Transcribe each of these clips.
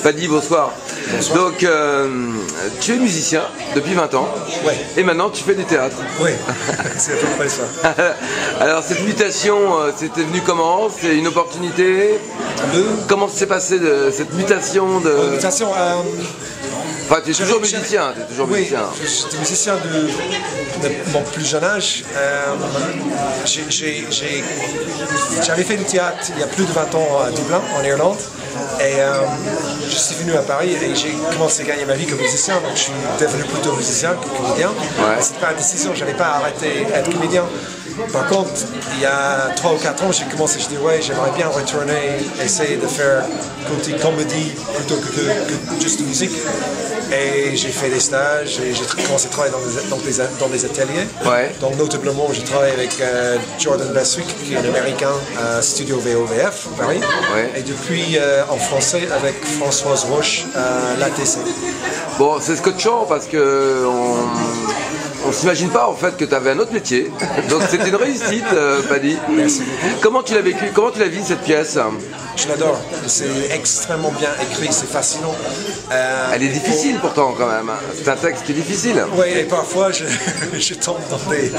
Paddy, bonsoir. Bonsoir. Donc, tu es musicien depuis 20 ans. Ouais. Et maintenant, tu fais du théâtre. Oui, c'est à peu près ça. Alors, cette mutation, c'était venu comment? C'est une opportunité? Comment s'est passé cette mutation de... Mutation, Enfin, tu es toujours musicien, oui, j'étais musicien de mon plus jeune âge. J'avais fait du théâtre il y a plus de 20 ans à Dublin, en Irlande. Et je suis venu à Paris et j'ai commencé à gagner ma vie comme musicien. Donc je suis devenu plutôt musicien que comédien. Ouais. C'était pas une décision, je n'avais pas arrêté d'être comédien. Par contre, il y a 3 ou 4 ans, j'ai commencé, je dis ouais, j'aimerais bien retourner, essayer de faire côté comédie plutôt que juste musique. Et j'ai fait des stages et j'ai commencé à travailler dans des ateliers. Ouais. Donc notablement, je travaille avec Jordan Beswick, qui est un Américain à Studio VOVF à Paris. Ouais. Et depuis en français avec Françoise Roche à l'ATC. Bon, c'est scotchant parce que on s'imagine pas en fait que tu avais un autre métier. Donc c'est une réussite, Paddy. Merci beaucoup. Comment tu l'as vécu? Comment tu l'as vécu cette pièce? Je l'adore. C'est extrêmement bien écrit, c'est fascinant. Elle est difficile pourtant quand même. C'est un texte qui est difficile. Oui, et parfois je tombe dans des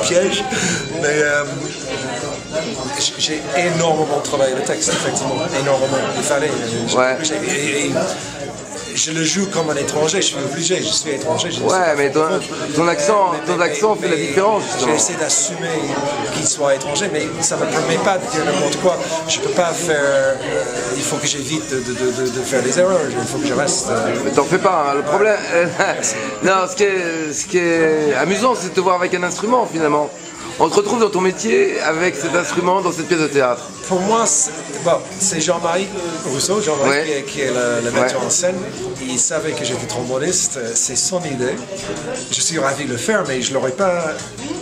pièges. Mais j'ai énormément travaillé le texte, effectivement. Énormément. Il fallait. Ouais. Je le joue comme un étranger, je suis obligé, je suis étranger. Ouais, mais ton accent fait la différence. J'ai essayé d'assumer qu'il soit étranger, mais ça ne me permet pas de dire n'importe quoi. Je ne peux pas faire. Il faut que j'évite de faire des erreurs, il faut que je reste. Mais t'en fais pas, hein. Le problème. Non, ce qui est amusant, c'est de te voir avec un instrument finalement. On te retrouve dans ton métier avec cet instrument dans cette pièce de théâtre. Pour moi, c'est Jean-Marie Rousseau, Ouais. qui est le metteur Ouais. en scène. Il savait que j'étais tromboniste, c'est son idée. Je suis ravi de le faire, mais je n'aurais pas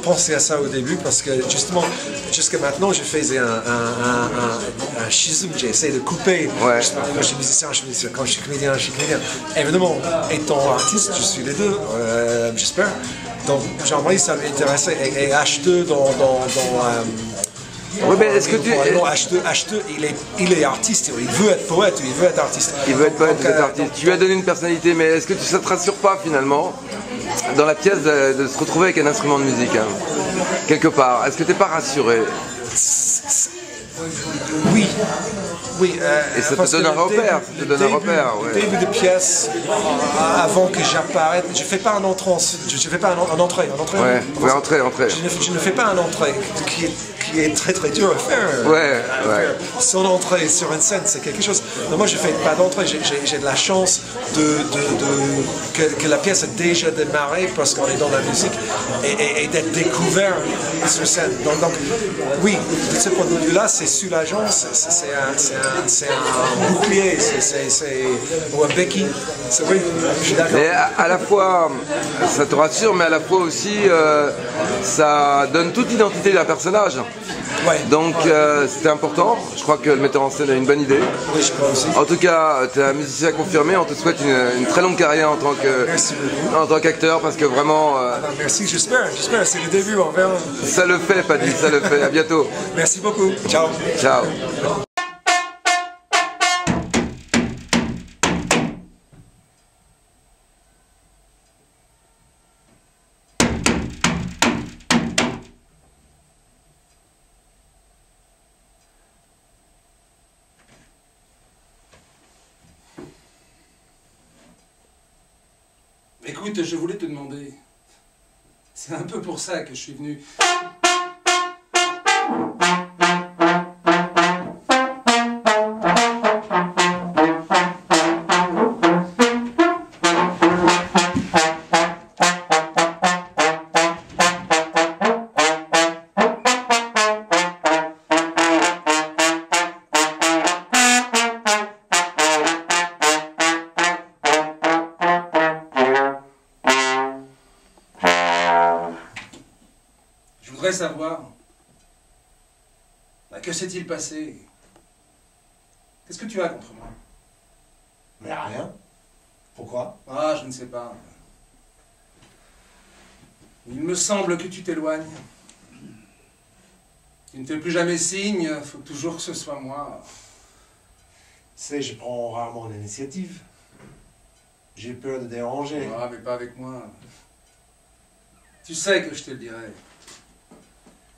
pensé à ça au début parce que justement, jusqu'à maintenant, je faisais un schisme, j'ai essayé de couper. Ouais. Quand je suis musicien, je suis musicien. Quand je suis comédien, je suis comédien. Évidemment, étant artiste, je suis les deux, j'espère. Donc Jean-Marie, ça m'intéressait. Et H2 Oui, mais est-ce que tu. non, H2, il est artiste, il veut être poète, il veut être artiste. Il veut être poète, il veut être artiste. Tu lui as donné une personnalité, mais est-ce que ça te rassure pas finalement dans la pièce de se retrouver avec un instrument de musique hein, quelque part? Est-ce que t'es pas rassuré? Oui. Oui, Et ça te parce donne que un repère, le début de pièce, avant que j'apparaisse, je fais pas un entrant, je fais pas un entrée. Ouais, entrée. Je ne fais pas un entrée qui est très très dur à faire. Ouais. Son entrée sur une scène, c'est quelque chose. Non, moi, je fais pas d'entrée. J'ai de la chance que la pièce a déjà démarré parce qu'on est dans la musique et d'être découvert sur scène. Donc, oui, de ce point de vue-là, c'est soulageant. C'est un bouclier, ou un béquille. Oui, je suis d'accord. Mais à la fois, ça te rassure, mais à la fois aussi, ça donne toute l'identité d'un personnage. Ouais. Donc c'était important. Je crois que le metteur en scène a une bonne idée. Oui, je crois aussi. En tout cas, tu es un musicien confirmé. On te souhaite une très longue carrière Merci beaucoup. en tant qu'acteur, parce que vraiment, Merci, j'espère. C'est le début, on verra. ça le fait, Paddy, ça le fait. À bientôt. Merci beaucoup. Ciao. Ciao. Écoute, je voulais te demander, c'est un peu pour ça que je suis venu. Je voudrais savoir, que s'est-il passé? Qu'est-ce que tu as contre moi? Mais rien. Pourquoi? Ah, je ne sais pas. Il me semble que tu t'éloignes. Tu ne fais plus jamais signe, il faut toujours que ce soit moi. sais, je prends rarement l'initiative. J'ai peur de déranger. Ah, mais pas avec moi. Tu sais que je te le dirai.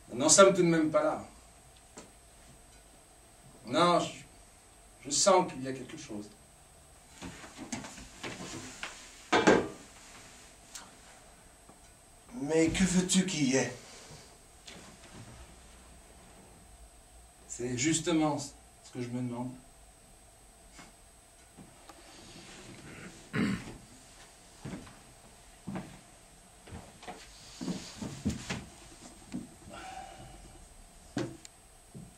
Nous n'en sommes tout de même pas là. Non, je sens qu'il y a quelque chose. Mais que veux-tu qu'il y ait? C'est justement ce que je me demande.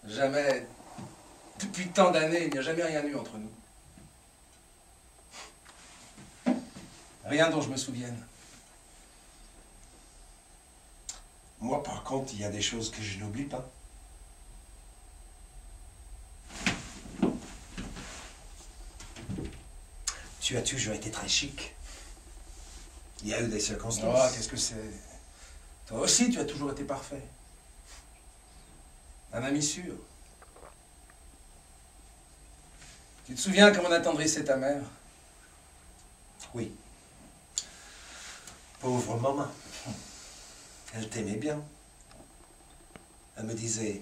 Jamais, depuis tant d'années, il n'y a jamais rien eu entre nous. Rien dont je me souvienne. Moi, par contre, il y a des choses que je n'oublie pas. Tu as toujours été très chic. Il y a eu des circonstances. Oh, qu'est-ce que c'est? Toi aussi, tu as toujours été parfait. Un ami sûr. Tu te souviens comment on attendrissait ta mère? Oui. Pauvre maman. Elle t'aimait bien. Elle me disait,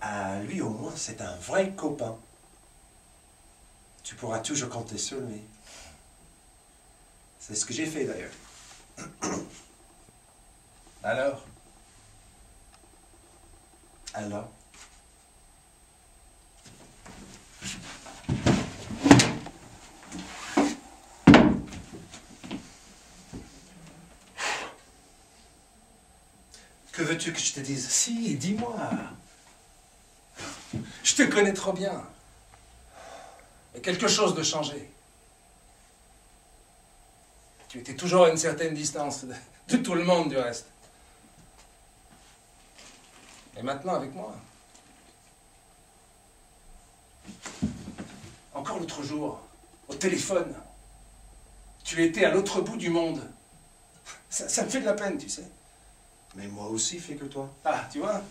ah, lui au moins, c'est un vrai copain. Tu pourras toujours compter sur lui. C'est ce que j'ai fait d'ailleurs. Alors? Alors? Que veux-tu que je te dise? Si, dis-moi. Je te connais trop bien. Il y a quelque chose de changé. Tu étais toujours à une certaine distance de tout le monde, du reste. Et maintenant, avec moi. Encore l'autre jour, au téléphone, tu étais à l'autre bout du monde. Ça me fait de la peine, tu sais. Mais moi aussi, figure-toi. Ah, tu vois,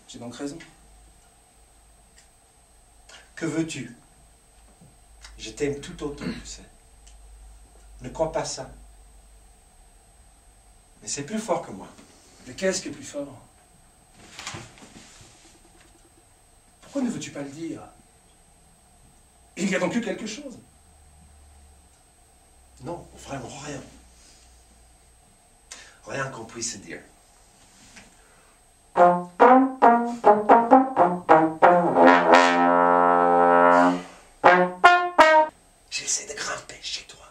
j'ai donc raison. Que veux-tu? Je t'aime tout autant, tu sais. Ne crois pas ça. Mais c'est plus fort que moi. Mais qu'est-ce qui est plus fort? Pourquoi ne veux-tu pas le dire? Il y a donc eu quelque chose? Non, vraiment rien. Rien qu'on puisse se dire. J'essaie de grimper chez toi.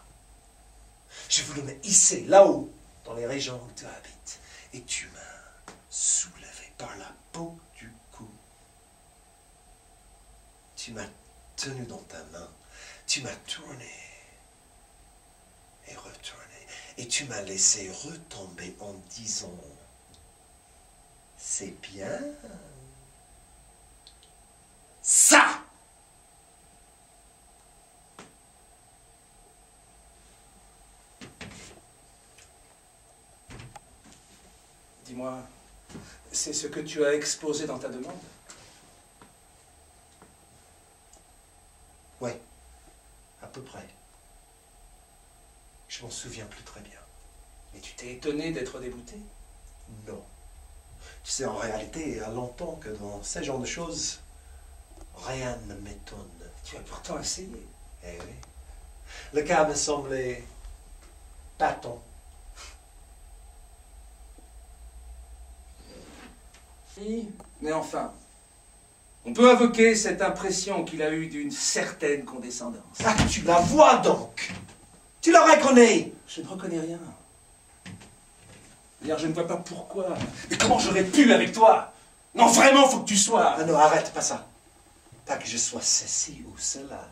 Je voulais me hisser là-haut, dans les régions où tu habites. Et tu m'as soulevé par la peau du cou. Tu m'as tenu dans ta main. Tu m'as tourné et retourné. Et tu m'as laissé retomber en disant... C'est bien. Ça! Dis-moi, c'est ce que tu as exposé dans ta demande? Ouais, à peu près. Je m'en souviens plus très bien. Mais tu t'es étonné d'être débouté? Non. Tu sais, en réalité, il y a longtemps que dans ce genre de choses, rien ne m'étonne. Tu as pourtant essayé. Eh oui. Le cas me semblait tâton. Oui, mais enfin, on peut invoquer cette impression qu'il a eue d'une certaine condescendance. Ah, tu la vois donc! Tu la reconnais! Je ne reconnais rien. D'ailleurs, je ne vois pas pourquoi. Mais comment j'aurais pu avec toi? Non, vraiment, faut que tu sois... Ah non, arrête, pas ça. Pas que je sois ceci ou cela.